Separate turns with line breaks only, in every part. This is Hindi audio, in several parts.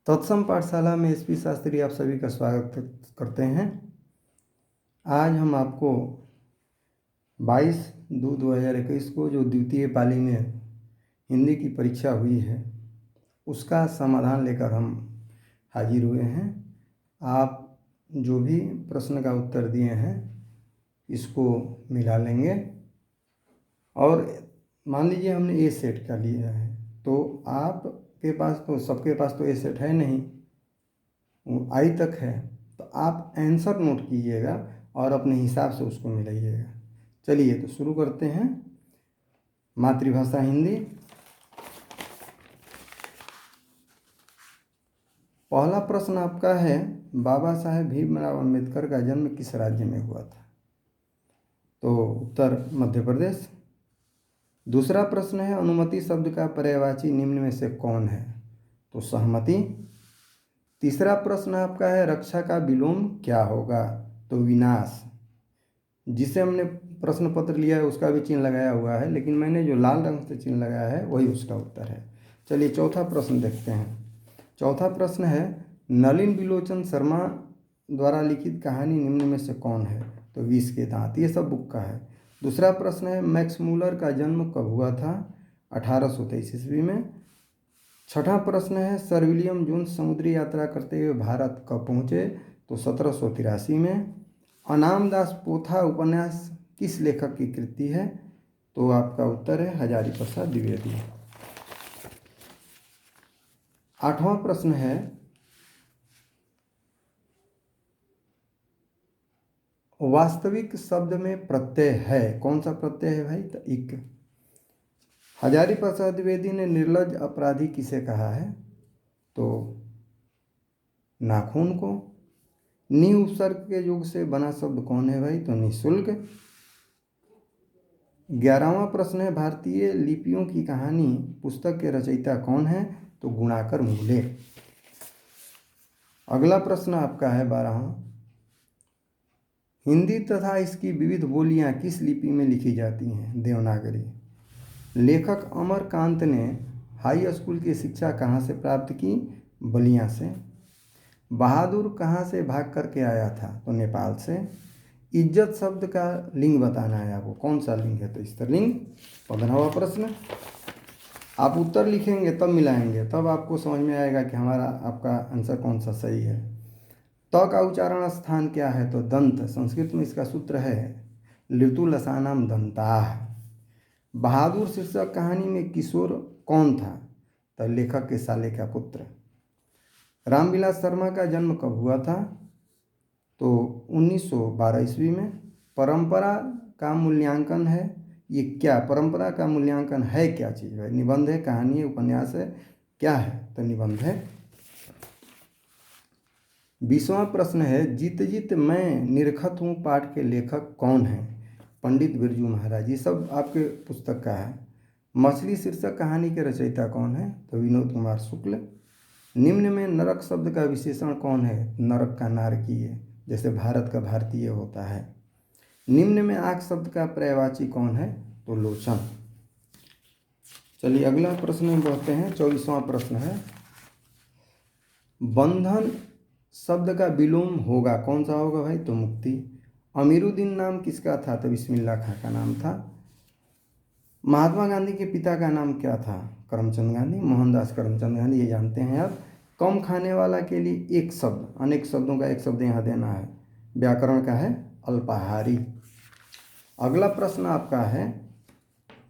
तत्सम पाठशाला में एसपी शास्त्री आप सभी का स्वागत करते हैं। आज हम आपको 22/2/2021 को जो द्वितीय पाली में हिंदी की परीक्षा हुई है उसका समाधान लेकर हम हाजिर हुए हैं। आप जो भी प्रश्न का उत्तर दिए हैं इसको मिला लेंगे और मान लीजिए हमने ए सेट का लिया है तो आपके पास तो सबके पास तो ए सेट है नहीं, आई तक है, तो आप आंसर नोट कीजिएगा और अपने हिसाब से उसको मिलाइएगा। चलिए तो शुरू करते हैं। मातृभाषा हिंदी। पहला प्रश्न आपका है, बाबा साहेब भीमराव अंबेडकर का जन्म किस राज्य में हुआ था? तो उत्तर मध्य प्रदेश। दूसरा प्रश्न है, अनुमति शब्द का पर्यायवाची निम्न में से कौन है? तो सहमति। तीसरा प्रश्न आपका है, रक्षा का विलोम क्या होगा? तो विनाश। जिसे हमने प्रश्न पत्र लिया है उसका भी चिन्ह लगाया हुआ है, लेकिन मैंने जो लाल रंग से चिन्ह लगाया है वही उसका उत्तर है। चलिए चौथा प्रश्न देखते हैं। चौथा प्रश्न है, नलिन बिलोचन शर्मा द्वारा लिखित कहानी निम्न में से कौन है? तो विष के दांत। ये सब बुक का है। दूसरा प्रश्न है, मैक्स मूलर का जन्म कब हुआ था? 1823 ईस्वी में। छठा प्रश्न है, सर विलियम जोन्स समुद्री यात्रा करते हुए भारत कब पहुँचे? तो 1783 में। अनाम दास पोथा उपन्यास किस लेखक की कृति है? तो आपका उत्तर है हजारी प्रसाद द्विवेदी। आठवां प्रश्न है, वास्तविक शब्द में प्रत्यय है, कौन सा प्रत्यय है भाई? तो इक। हजारी प्रसाद द्विवेदी ने निर्लज्ज अपराधी किसे कहा है? तो नाखून को। नि उपसर्ग के योग से बना शब्द कौन है भाई? तो निःशुल्क। 11वां प्रश्न है, भारतीय लिपियों की कहानी पुस्तक के रचयिता कौन है? तो गुणाकर मूले। अगला प्रश्न आपका है 12वां, हिंदी तथा इसकी विविध बोलियां किस लिपि में लिखी जाती हैं? देवनागरी। लेखक अमरकांत ने हाई स्कूल की शिक्षा कहाँ से प्राप्त की? बलिया से। बहादुर कहाँ से भाग करके आया था? तो नेपाल से। इज्जत शब्द का लिंग बताना है आपको, कौन सा लिंग है? तो स्त्रीलिंग। 15वां प्रश्न, आप उत्तर लिखेंगे तब मिलाएंगे, तब आपको समझ में आएगा कि हमारा आपका आंसर कौन सा सही है। त का उच्चारण स्थान क्या है? तो दंत। संस्कृत में इसका सूत्र है ऋतु लसानाम दंताः। बहादुर शीर्षक कहानी में किशोर कौन था? तो लेखक के साले का पुत्र। रामविलास शर्मा का जन्म कब हुआ था? तो 1912 ईस्वी में। परंपरा का मूल्यांकन है, ये क्या परंपरा का मूल्यांकन है? क्या चीज़ है? निबंध है, कहानी है, उपन्यास है, क्या है? तो निबंध है। 20वां प्रश्न है, जीत जीत मैं निरखत हूँ पाठ के लेखक कौन है? पंडित बिरजू महाराज। ये सब आपके पुस्तक का है। मछली शीर्षक कहानी के रचयिता कौन है? तो विनोद कुमार शुक्ल। निम्न में नरक शब्द का विशेषण कौन है? नरक का नारकीय, जैसे भारत का भारतीय होता है। निम्न में आँख शब्द का पर्यायवाची कौन है? तो लोचन। चलिए अगला प्रश्न में बढ़ते हैं। 24वां प्रश्न है, बंधन शब्द का विलोम होगा, कौन सा होगा भाई? तो मुक्ति। अमीरुद्दीन नाम किसका था? तो बिस्मिल्लाह खां का नाम था। महात्मा गांधी के पिता का नाम क्या था? करमचंद गांधी, मोहनदास करमचंद गांधी, ये जानते हैं आप। कम खाने वाला के लिए एक शब्द, अनेक शब्दों का एक शब्द यहाँ देना है, व्याकरण का है अल्पाहारी। अगला प्रश्न आपका है,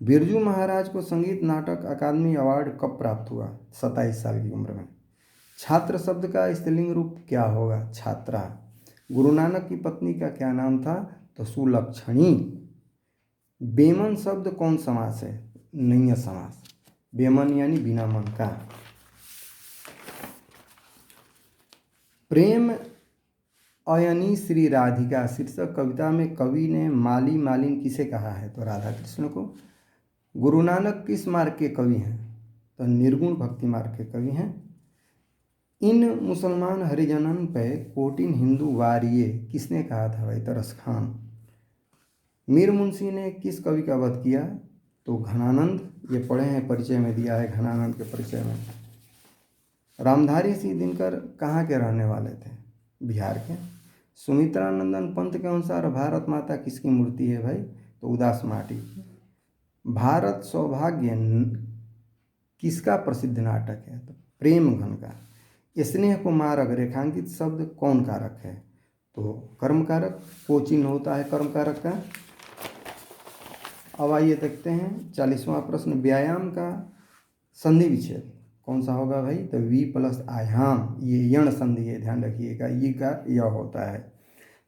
बिरजू महाराज को संगीत नाटक अकादमी अवार्ड कब प्राप्त हुआ? 27 साल की उम्र में। छात्र शब्द का स्त्रीलिंग रूप क्या होगा? छात्रा। गुरु नानक की पत्नी का क्या नाम था? तो सुलक्षणी। बेमन शब्द कौन समास है? नैय समास। बेमन यानी बिना मन का। प्रेम अयनी श्री राधिका शीर्षक कविता में कवि ने माली मालिन किसे कहा है? तो राधा कृष्ण को। गुरु नानक किस मार्ग के कवि हैं? तो निर्गुण भक्ति मार्ग के कवि हैं। इन मुसलमान हरिजनन पे कोटिन हिंदू वारिये किसने कहा था भाई? तो रस खान। मीर मुंशी ने किस कवि का वध किया? तो घनानंद। ये पढ़े हैं, परिचय में दिया है घनानंद के परिचय में। रामधारी सिंह दिनकर कहाँ के रहने वाले थे? बिहार के। सुमित्रानंदन पंत के अनुसार भारत माता किसकी मूर्ति है भाई? तो उदास माटी की। भारत सौभाग्य किसका प्रसिद्ध नाटक है? तो प्रेम घन का। स्नेह को मारक रेखांकित शब्द कौन कारक है? तो कर्म कारक। कोचिन होता है कर्म कारक का। अब आइए देखते हैं 40वां प्रश्न। व्यायाम का संधि विच्छेद कौन सा होगा भाई? तो वी प्लस आयाम, ये यण संधि है, ध्यान रखिएगा, ई का य होता है।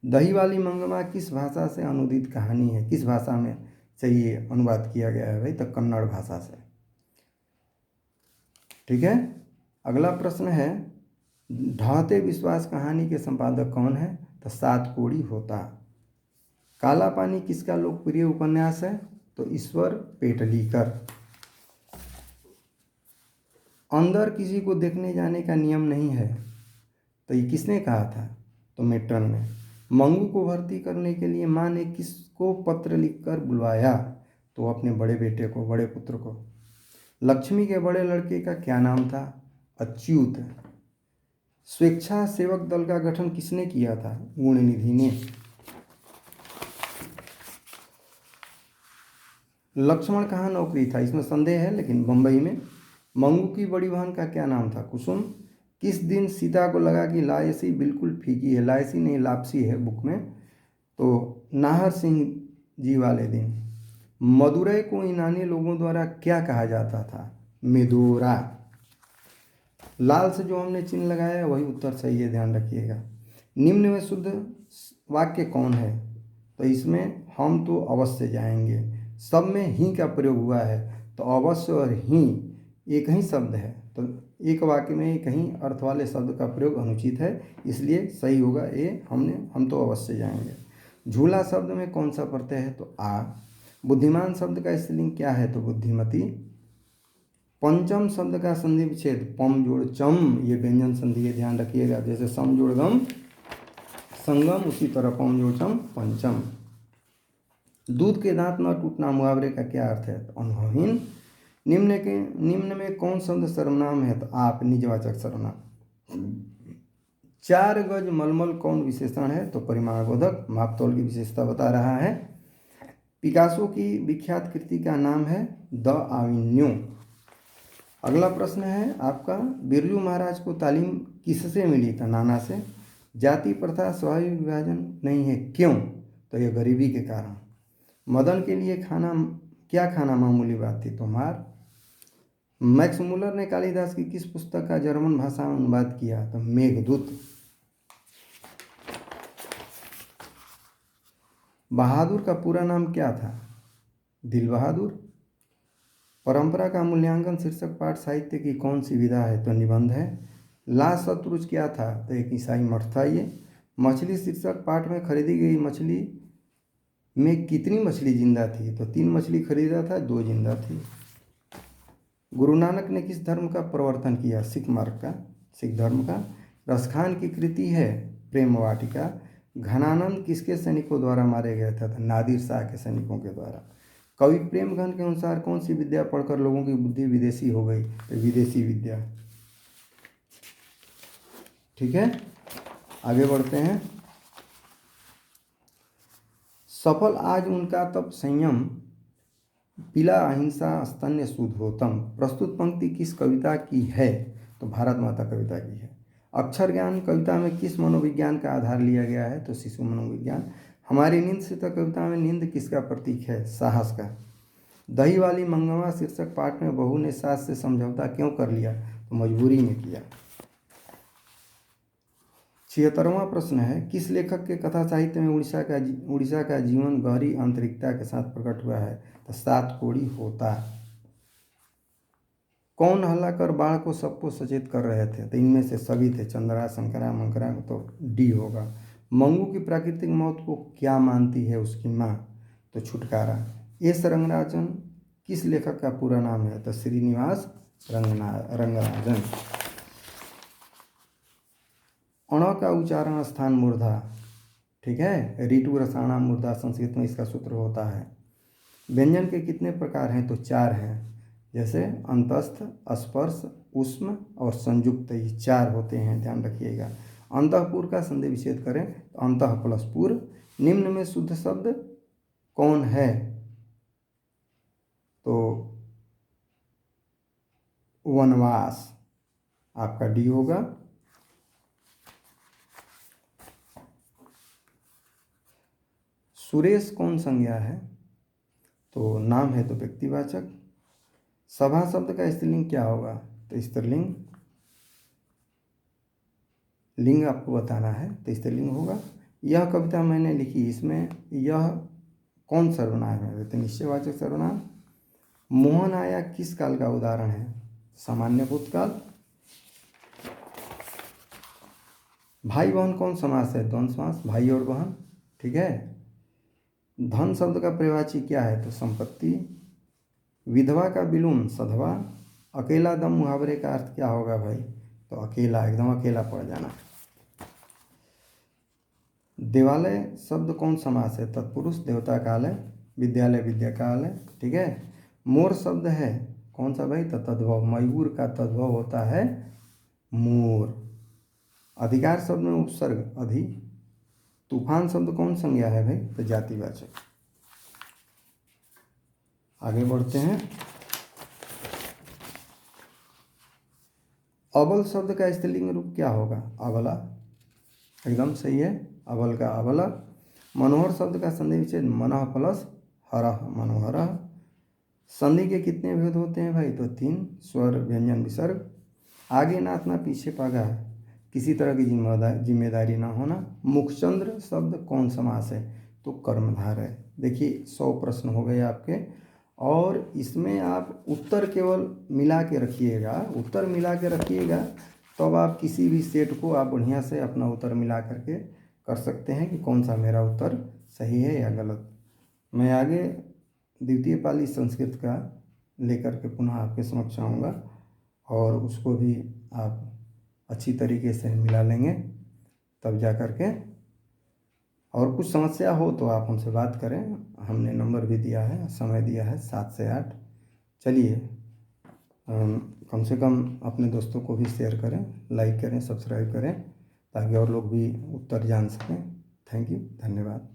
दही वाली मंगमा किस भाषा से अनुदित कहानी है? किस भाषा में से ये अनुवाद किया गया है भाई? तो कन्नड़ भाषा से। ठीक है। अगला प्रश्न है, ढहते विश्वास कहानी के संपादक कौन है? तो सात कोड़ी होता। काला पानी किसका लोकप्रिय उपन्यास है? तो ईश्वर पेटलीकर। अंदर किसी को देखने जाने का नियम नहीं है, तो ये किसने कहा था? तो मेट्रन ने। मंगू को भर्ती करने के लिए माँ ने किसको पत्र लिखकर बुलवाया? तो अपने बड़े बेटे को, बड़े पुत्र को। लक्ष्मी के बड़े लड़के का क्या नाम था? अच्युत। स्वेच्छा सेवक दल का गठन किसने किया था? गुणनिधि ने। लक्ष्मण कहाँ नौकरी था? इसमें संदेह है, लेकिन बंबई में। मंगू की बड़ी बहन का क्या नाम था? कुसुम। किस दिन सीता को लगा कि लायसी बिल्कुल फीकी है? लायसी नहीं, लापसी है बुक में। तो नाहर सिंह जी वाले दिन। मदुरै को ईनानी लोगों द्वारा क्या कहा जाता था? मेदोरा। लाल से जो हमने चिन्ह लगाया है वही उत्तर सही है, ध्यान रखिएगा। निम्न में शुद्ध वाक्य कौन है? तो इसमें हम तो अवश्य जाएंगे, सब में ही का प्रयोग हुआ है, तो अवश्य और ही एक ही शब्द है, तो एक वाक्य में एक ही अर्थ वाले शब्द का प्रयोग अनुचित है, इसलिए सही होगा ये, हम तो अवश्य जाएंगे। झूला शब्द में कौन सा प्रत्यय है? तो आ। बुद्धिमान शब्द का स्त्रीलिंग क्या है? तो बुद्धिमती। पंचम शब्द का संधि विच्छेद पम जोड़ चम, ये व्यंजन संधि है, ध्यान रखिएगा। जैसे सम जोड़ गम संगम, उसी तरह पम जोड़ चम पंचम। दूध के दांत न टूटना मुहावरे का क्या अर्थ है? तो अनुभवहीन। निम्न में कौन शब्द सर्वनाम है? तो आप, निजवाचक सर्वनाम। 4 गज मलमल कौन विशेषण है? तो परिमाणबोधक, मापतौल की विशेषता बता रहा है। पिकासो की विख्यात कृति का नाम है द आविन्यो। अगला प्रश्न है आपका, बिरजू महाराज को तालीम किससे मिली? था नाना से। जाति प्रथा स्वाभाविक विभाजन नहीं है, क्यों? तो यह गरीबी के कारण। मदन के लिए क्या खाना मामूली बात थी? तो मार। मैक्स मुलर ने कालिदास की किस पुस्तक का जर्मन भाषा में अनुवाद किया? तो मेघदूत। बहादुर का पूरा नाम क्या था? दिल बहादुर। परंपरा का मूल्यांकन शीर्षक पाठ साहित्य की कौन सी विधा है? तो निबंध है। ला सतरुज क्या था? तो एक ईसाई मठ था ये। मछली शीर्षक पाठ में खरीदी गई मछली में कितनी मछली जिंदा थी? तो 3 मछली खरीदा था, 2 जिंदा थी। गुरु नानक ने किस धर्म का प्रवर्तन किया? सिख मार्ग का, सिख धर्म का। रसखान की कृति है प्रेम वाटिका। घनानंद किसके सैनिकों द्वारा मारे गए थे? तो नादिर शाह के सैनिकों के द्वारा। कवि प्रेमघन के अनुसार कौन सी विद्या पढ़कर लोगों की बुद्धि विदेशी हो गई? तो विदेशी विद्या। ठीक है, आगे बढ़ते हैं। सफल आज उनका तप संयम, पिला अहिंसा स्तन्य शुद्धोतम। प्रस्तुत पंक्ति किस कविता की है? तो भारत माता कविता की है। अक्षर ज्ञान कविता में किस मनोविज्ञान का आधार लिया गया है? तो शिशु मनोविज्ञान। हमारी नींद से तो कविता में नींद किसका प्रतीक है? साहस का। दही वाली मंगवा शीर्षक पाठ में बहू ने सास से समझौता क्यों कर लिया? तो मजबूरी में किया। 76वां प्रश्न है, किस लेखक के कथा साहित्य में उड़ीसा का जीवन गहरी आंतरिकता के साथ प्रकट हुआ है? तो सात कोड़ी होता। कौन हल्ला कर बाढ़ को सबको सचेत कर रहे थे? तो इनमें से सभी थे, चंद्रा शंकरा मंकरा, तो डी होगा। मंगू की प्राकृतिक मौत को क्या मानती है उसकी माँ? तो छुटकारा। एस रंगराजन किस लेखक का पूरा नाम है? तो श्रीनिवास रंगराजन। अण का उच्चारण स्थान मूर्धा। ठीक है, ऋतु रसाणा मूर्धा, संस्कृत में इसका सूत्र होता है। व्यंजन के कितने प्रकार हैं? तो 4 हैं। जैसे अंतस्थ, स्पर्श, उष्म और संयुक्त, ये 4 होते हैं, ध्यान रखिएगा। अंतःपुर का संधि विच्छेद करें तो अंतः प्लस पूर्व। निम्न में शुद्ध शब्द कौन है? तो वनवास आपका डी होगा। सुरेश कौन संज्ञा है? तो नाम है तो व्यक्तिवाचक। सभा शब्द का स्त्रीलिंग क्या होगा? तो स्त्रीलिंग। लिंग आपको बताना है तो स्त्रीलिंग होगा। यह कविता मैंने लिखी, इसमें यह कौन सर्वनाम है? तो निश्चयवाचक सर्वनाम। मोहन आया किस काल का उदाहरण है? सामान्य भूतकाल। भाई बहन कौन समास है? द्वंद्व समास, भाई और बहन। ठीक है। धन शब्द का पर्यायवाची क्या है? तो संपत्ति। विधवा का विलोम सधवा। अकेला दम मुहावरे का अर्थ क्या होगा भाई? तो अकेला, एकदम अकेला पड़ जाना। देवालय शब्द कौन समास है? तत्पुरुष। देवता काल है। विद्यालय विद्या काल है। ठीक है। मोर शब्द है कौन सा भाई? तो तद्भव। मयूर का तद्भव होता है मोर। अधिकार शब्द में उपसर्ग अधि। तूफान शब्द कौन संज्ञा है भाई? तो जातिवाचक। आगे बढ़ते हैं। अबल शब्द का स्त्रीलिंग रूप क्या होगा? अबला, एकदम सही है। अबल का अबला। मनोहर शब्द का संधि विच्छेद मनः प्लस हरः, मनोहरः। संधि के कितने भेद होते हैं भाई? तो 3, स्वर, व्यंजन, विसर्ग। आगे नाचना पीछे पगा, किसी तरह की जिम्मेदारी ना होना। मुखचंद्र शब्द कौन समास है? तो कर्मधार है। देखिए 100 प्रश्न हो गए आपके, और इसमें आप उत्तर केवल मिला के रखिएगा, उत्तर मिला के रखिएगा, तो अब आप किसी भी सेट को आप बढ़िया से अपना उत्तर मिला करके कर सकते हैं कि कौन सा मेरा उत्तर सही है या गलत। मैं आगे द्वितीय पाली संस्कृत का लेकर के पुनः आपके समक्ष आऊँगा, और उसको भी आप अच्छी तरीके से मिला लेंगे, तब जा कर के। और कुछ समस्या हो तो आप हमसे बात करें, हमने नंबर भी दिया है, समय दिया है 7 से 8। चलिए, कम से कम अपने दोस्तों को भी शेयर करें, लाइक करें, सब्सक्राइब करें, ताकि और लोग भी उत्तर जान सकें। थैंक यू, धन्यवाद।